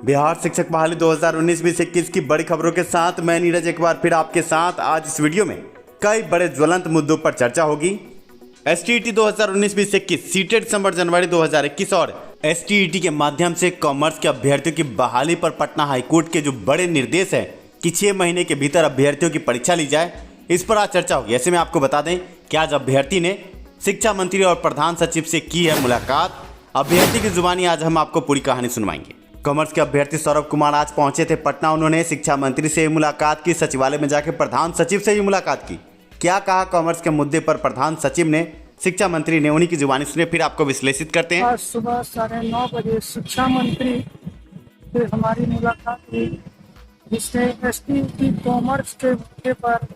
बिहार शिक्षक बहाली 2019-2021 की बड़ी खबरों के साथ मैं नीरज एक बार फिर आपके साथ। आज इस वीडियो में कई बड़े ज्वलंत मुद्दों पर चर्चा होगी। STET 2019-2021 सीटेट दिसंबर जनवरी 2021 और STET के माध्यम से कॉमर्स के अभ्यर्थियों की बहाली पर पटना हाईकोर्ट के जो बड़े निर्देश है कि 6 महीने के भीतर अभ्यर्थियों की परीक्षा ली जाए, इस पर आज चर्चा होगी। ऐसे में आपको बता दें कि आज अभ्यर्थी ने शिक्षा मंत्री और प्रधान सचिव से की है मुलाकात। अभ्यर्थी की जुबानी आज हम आपको पूरी कहानी सुनवाएंगे। कॉमर्स के अभ्यर्थी सौरभ कुमार आज पहुंचे थे पटना। उन्होंने शिक्षा मंत्री से मुलाकात की, सचिवालय में जाकर प्रधान सचिव से भी मुलाकात की। क्या कहा कॉमर्स के मुद्दे पर प्रधान सचिव ने, शिक्षा मंत्री ने, उन्हीं की जुबानी सुने, फिर आपको विश्लेषित करते हैं। आज सुबह 9:30 बजे शिक्षा मंत्री से हमारी मुलाकात हुई, जिसमें STET कॉमर्स के मुद्दे पर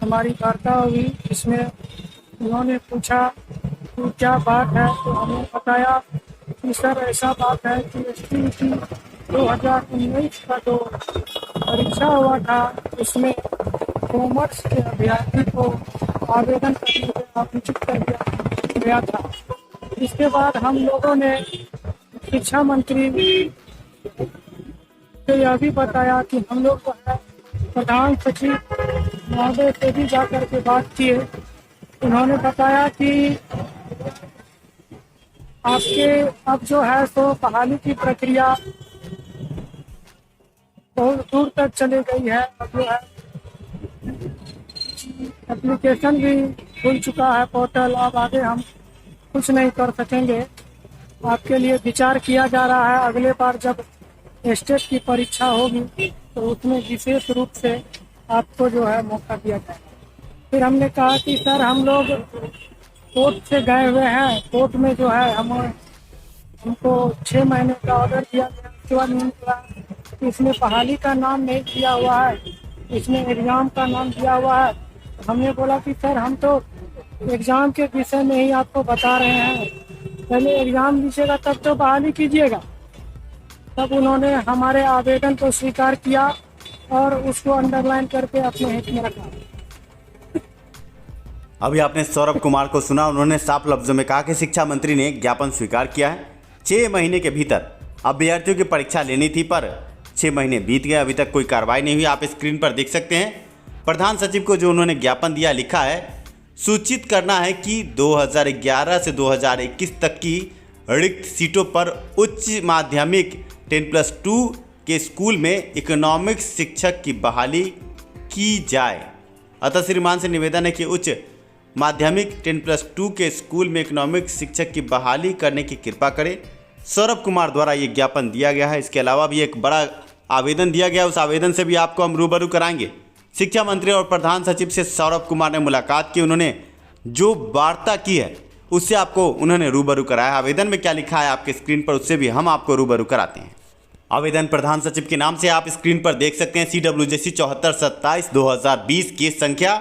हमारी वार्ता हुई। इसमें उन्होंने पूछा कि क्या बात है, तो हमने बताया कि सर ऐसा बात है कि STET 2019 का जो परीक्षा हुआ था उसमें कॉमर्स के अभ्यर्थी को आवेदन करने के आमंत्रित कर दिया गया था। इसके बाद हम लोगों ने शिक्षा मंत्री से यह भी बताया कि हम लोग जो है प्रधान सचिव महोदय से भी जाकर के बात किए। उन्होंने बताया कि आपके अब जो है सो बहाली की प्रक्रिया बहुत दूर तक चली गई है। अब जो है एप्लीकेशन भी खुल चुका है पोर्टल। अब आगे हम कुछ नहीं कर सकेंगे। आपके लिए विचार किया जा रहा है। अगले बार जब स्टेट की परीक्षा होगी तो उसमें विशेष रूप से आपको जो है मौका दिया जाएगा। फिर हमने कहा कि सर हम लोग कोर्ट से गए हुए हैं, कोर्ट में जो है हमको 6 महीने का ऑर्डर दिया गया, उसके बाद नहीं मिला। इसमें बहाली का नाम नहीं दिया हुआ है, इसमें एग्ज़ाम का नाम दिया हुआ है। हमने बोला कि सर हम तो एग्ज़ाम के विषय में ही आपको बता रहे हैं, पहले एग्ज़ाम लीजिएगा तब तो बहाली कीजिएगा। तब उन्होंने हमारे आवेदन को स्वीकार किया और उसको अंडरलाइन करके अपने हित में रखा। अभी आपने सौरभ कुमार को सुना। उन्होंने साफ लफ्जों में कहा कि शिक्षा मंत्री ने ज्ञापन स्वीकार किया है। 6 महीने के भीतर अभ्यर्थियों की परीक्षा लेनी थी, पर 6 महीने बीत गए, अभी तक कोई कार्रवाई नहीं हुई। आप स्क्रीन पर देख सकते हैं प्रधान सचिव को जो उन्होंने ज्ञापन दिया, लिखा है सूचित करना है कि 2011 से 2021 तक की रिक्त सीटों पर उच्च माध्यमिक 10+2 के स्कूल में इकोनॉमिक्स शिक्षक की बहाली की जाए। अतः श्रीमान से निवेदन है कि उच्च माध्यमिक 10+2 के स्कूल में इकोनॉमिक्स शिक्षक की बहाली करने की कृपा करें। सौरभ कुमार द्वारा ये ज्ञापन दिया गया है। इसके अलावा भी एक बड़ा आवेदन दिया गया, उस आवेदन से भी आपको हम रूबरू कराएंगे। शिक्षा मंत्री और प्रधान सचिव से सौरभ कुमार ने मुलाकात की। उन्होंने जो वार्ता की है उससे आपको उन्होंने रूबरू कराया। आवेदन में क्या लिखा है आपके स्क्रीन पर, उससे भी हम आपको रूबरू कराते हैं। आवेदन प्रधान सचिव के नाम से आप स्क्रीन पर देख सकते हैं, CWJC 7427/2020 केस संख्या।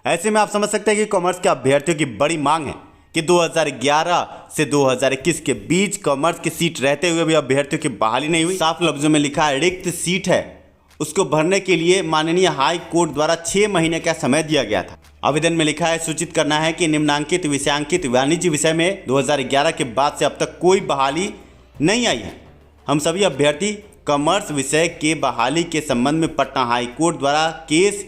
ऐसे में आप समझ सकते हैं कि कॉमर्स के अभ्यर्थियों की बड़ी मांग है कि 2011 से 2021 के बीच कॉमर्स की सीट रहते हुए भी अभ्यर्थियों की बहाली नहीं हुई। साफ लफ्जों में लिखा है रिक्त सीट है, उसको भरने के लिए माननीय हाई कोर्ट द्वारा 6 महीने का समय दिया गया था। आवेदन में लिखा है सूचित करना है कि निम्नांकित विषयांकित वाणिज्य विषय में 2011 के बाद से अब तक कोई बहाली नहीं आई है। हम सभी अभ्यर्थी कॉमर्स विषय के बहाली के संबंध में पटना हाई कोर्ट द्वारा केस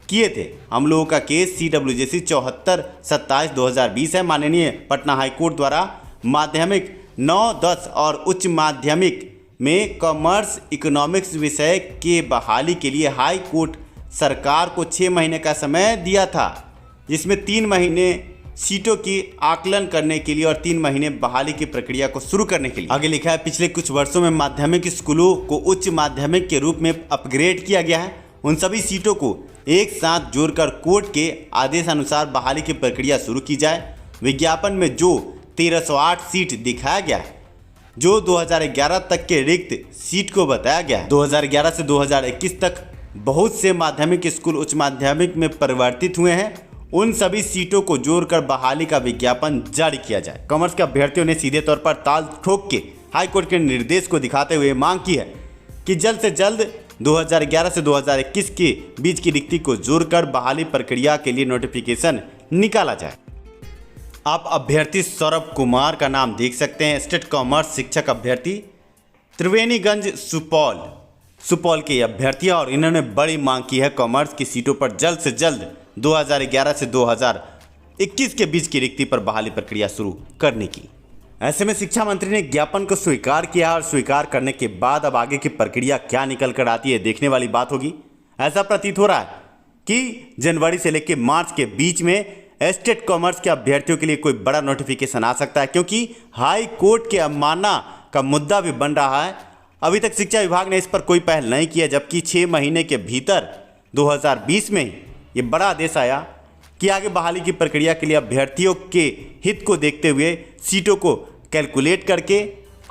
किए थे। हम लोगों का केस CWJC 7427/2020 है। माननीय पटना हाई कोर्ट द्वारा माध्यमिक 9, 10 और उच्च माध्यमिक में कॉमर्स इकोनॉमिक्स विषय के बहाली के लिए हाई कोर्ट सरकार को 6 महीने का समय दिया था, जिसमें 3 महीने सीटों की आकलन करने के लिए और 3 महीने बहाली की प्रक्रिया को शुरू करने के लिए। आगे लिखा है पिछले कुछ वर्षों में माध्यमिक स्कूलों को उच्च माध्यमिक के रूप में अपग्रेड किया गया है। उन सभी सीटों को एक साथ जोड़कर कोर्ट के आदेशानुसार बहाली की प्रक्रिया शुरू की जाए। विज्ञापन में जो 1308 सीट दिखाया गया है, जो 2011 तक के रिक्त सीट को बताया गया है, 2011 से 2021 तक बहुत से माध्यमिक स्कूल उच्च माध्यमिक में परिवर्तित हुए हैं। उन सभी सीटों को जोड़कर बहाली का विज्ञापन जारी किया जाए। कॉमर्स के अभ्यर्थियों ने सीधे तौर पर ताल ठोक के हाईकोर्ट के निर्देश को दिखाते हुए मांग की है कि जल्द से जल्द 2011 से 2021 के बीच की रिक्ति को जोड़कर बहाली प्रक्रिया के लिए नोटिफिकेशन निकाला जाए। आप अभ्यर्थी सौरभ कुमार का नाम देख सकते हैं, स्टेट कॉमर्स शिक्षक अभ्यर्थी, त्रिवेणीगंज सुपौल के अभ्यर्थी, और इन्होंने बड़ी मांग की है कॉमर्स की सीटों पर जल्द से जल्द 2011 से 2021 के बीच की रिक्ति पर बहाली प्रक्रिया शुरू करने की। ऐसे में शिक्षा मंत्री ने ज्ञापन को स्वीकार किया और स्वीकार करने के बाद अब आगे की प्रक्रिया क्या निकल कर आती है देखने वाली बात होगी। ऐसा प्रतीत हो रहा है कि जनवरी से लेकर मार्च के बीच में स्टेट कॉमर्स के अभ्यर्थियों के लिए कोई बड़ा नोटिफिकेशन आ सकता है, क्योंकि हाई कोर्ट के अवमानना का मुद्दा भी बन रहा है। अभी तक शिक्षा विभाग ने इस पर कोई पहल नहीं किया, जबकि 6 महीने के भीतर 2020 में ये बड़ा आदेश आया कि आगे बहाली की प्रक्रिया के लिए अभ्यर्थियों के हित को देखते हुए सीटों को कैलकुलेट करके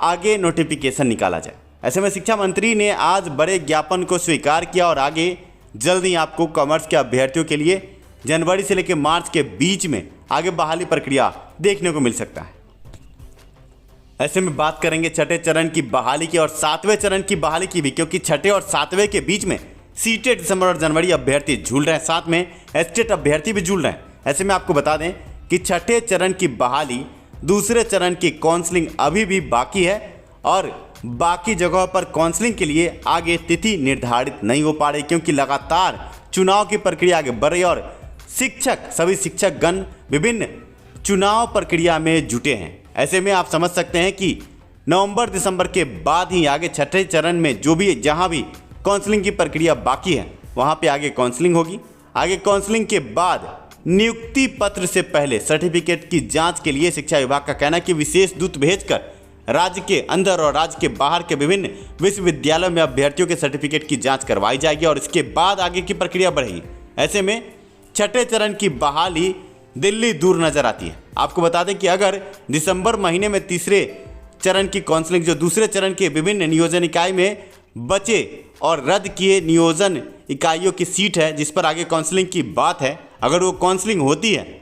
आगे नोटिफिकेशन निकाला जाए। ऐसे में शिक्षा मंत्री ने आज बड़े ज्ञापन को स्वीकार किया और आगे जल्द ही आपको कॉमर्स के अभ्यर्थियों के लिए जनवरी से लेकर मार्च के बीच में आगे बहाली प्रक्रिया देखने को मिल सकता है। ऐसे में बात करेंगे छठे चरण की बहाली की और 7वें चरण की बहाली की भी, क्योंकि छठे और 7वें के बीच में सीटें दिसंबर और जनवरी अभ्यर्थी झूल रहे हैं, साथ में स्टेट अभ्यर्थी भी झूल रहे हैं। ऐसे में आपको बता दें कि छठे चरण की बहाली, दूसरे चरण की काउंसलिंग अभी भी बाकी है और बाकी जगहों पर काउंसलिंग के लिए आगे तिथि निर्धारित नहीं हो पा रही, क्योंकि लगातार चुनाव की प्रक्रिया आगे बढ़ रही है और सभी शिक्षकगण विभिन्न चुनाव प्रक्रिया में जुटे हैं। ऐसे में आप समझ सकते हैं कि नवंबर दिसंबर के बाद ही आगे छठे चरण में जहां भी काउंसलिंग की प्रक्रिया बाकी है वहां पे आगे काउंसलिंग होगी। आगे काउंसलिंग के बाद नियुक्ति पत्र से पहले सर्टिफिकेट की जांच के लिए शिक्षा विभाग का कहना है कि विशेष दूत भेजकर राज्य के अंदर और राज्य के बाहर के विभिन्न विश्वविद्यालयों में अभ्यर्थियों के सर्टिफिकेट की जांच करवाई जाएगी और इसके बाद आगे की प्रक्रिया बढ़ेगी। ऐसे में छठे चरण की बहाली दिल्ली दूर नजर आती है। आपको बता दें कि अगर दिसंबर महीने में तीसरे चरण की काउंसलिंग, जो दूसरे चरण के विभिन्न नियोजन इकाई में बचे और रद्द किए नियोजन इकाइयों की सीट है जिस पर आगे काउंसलिंग की बात है, अगर वो काउंसलिंग होती है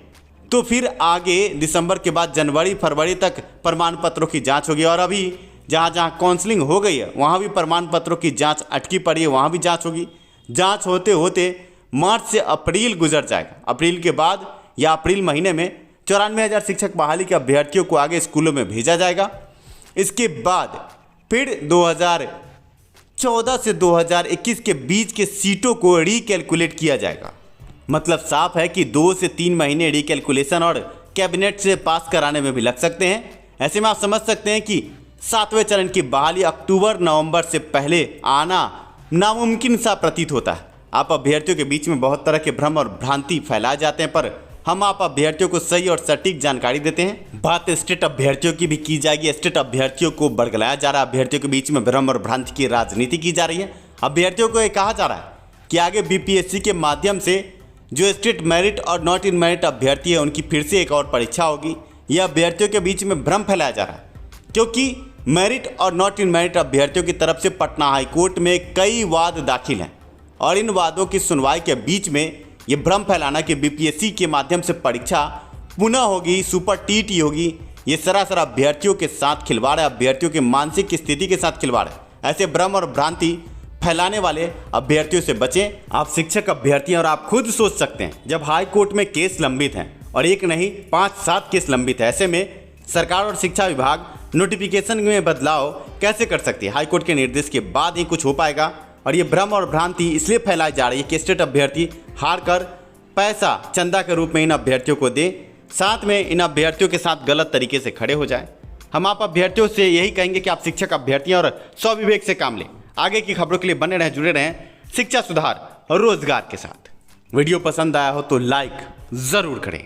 तो फिर आगे दिसंबर के बाद जनवरी फरवरी तक प्रमाण पत्रों की जांच होगी। और अभी जहां जहां काउंसलिंग हो गई है वहां भी प्रमाण पत्रों की जांच अटकी पड़ी है, वहां भी जांच होगी। जांच होते होते मार्च से अप्रैल गुजर जाएगा। अप्रैल के बाद या अप्रैल महीने में 94,000 शिक्षक बहाली के अभ्यर्थियों को आगे स्कूलों में भेजा जाएगा। इसके बाद फिर 2014 से 2021 के बीच के सीटों को रीकैलकुलेट किया जाएगा। मतलब साफ है कि 2 से 3 महीने रीकैलकुलेशन और कैबिनेट से पास कराने में भी लग सकते हैं। ऐसे में आप समझ सकते हैं कि 7वें चरण की बहाली अक्टूबर नवंबर से पहले आना नामुमकिन सा प्रतीत होता है। आप अभ्यर्थियों के बीच में बहुत तरह के भ्रम और भ्रांति फैलाए जाते हैं, पर हम आप अभ्यर्थियों को सही और सटीक जानकारी देते हैं। बात स्टेट अभ्यर्थियों की भी की जाएगी। स्टेट अभ्यर्थियों को बरगलाया जा रहा है, अभ्यर्थियों के बीच में भ्रम और भ्रांति की राजनीति की जा रही है। अभ्यर्थियों को यह कहा जा रहा है कि आगे बीपीएससी के माध्यम से जो स्टेट मेरिट और नॉट इन मेरिट अभ्यर्थी है उनकी फिर से एक और परीक्षा होगी। यह अभ्यर्थियों के बीच में भ्रम फैलाया जा रहा है, क्योंकि मेरिट और नॉट इन मेरिट अभ्यर्थियों की तरफ से पटना हाईकोर्ट में कई वाद दाखिल हैं और इन वादों की सुनवाई के बीच में ये भ्रम फैलाना कि बीपीएससी के माध्यम से परीक्षा पुनः होगी, सुपर टीटी होगी, ये सरासर अभ्यर्थियों के साथ खिलवाड़ है, अभ्यर्थियों की मानसिक स्थिति के साथ खिलवाड़ है। ऐसे भ्रम और भ्रांति फैलाने वाले अभ्यर्थियों से बचें। आप शिक्षक अभ्यर्थी और आप खुद सोच सकते हैं, जब हाई कोर्ट में केस लंबित हैं और एक नहीं 5-7 केस लंबित है, ऐसे में सरकार और शिक्षा विभाग नोटिफिकेशन में बदलाव कैसे कर सकती है? हाई कोर्ट के निर्देश के बाद ही कुछ हो पाएगा। और ये भ्रम और भ्रांति इसलिए फैलाई जा रही है कि स्टेट अभ्यर्थी हार कर पैसा चंदा के रूप में इन अभ्यर्थियों को दे, साथ में इन अभ्यर्थियों के साथ गलत तरीके से खड़े हो जाए। हम आप अभ्यर्थियों से यही कहेंगे कि आप शिक्षक अभ्यर्थी और स्वविवेक से काम लें। आगे की खबरों के लिए बने रहें, जुड़े रहें शिक्षा सुधार और रोजगार के साथ। वीडियो पसंद आया हो तो लाइक ज़रूर करें।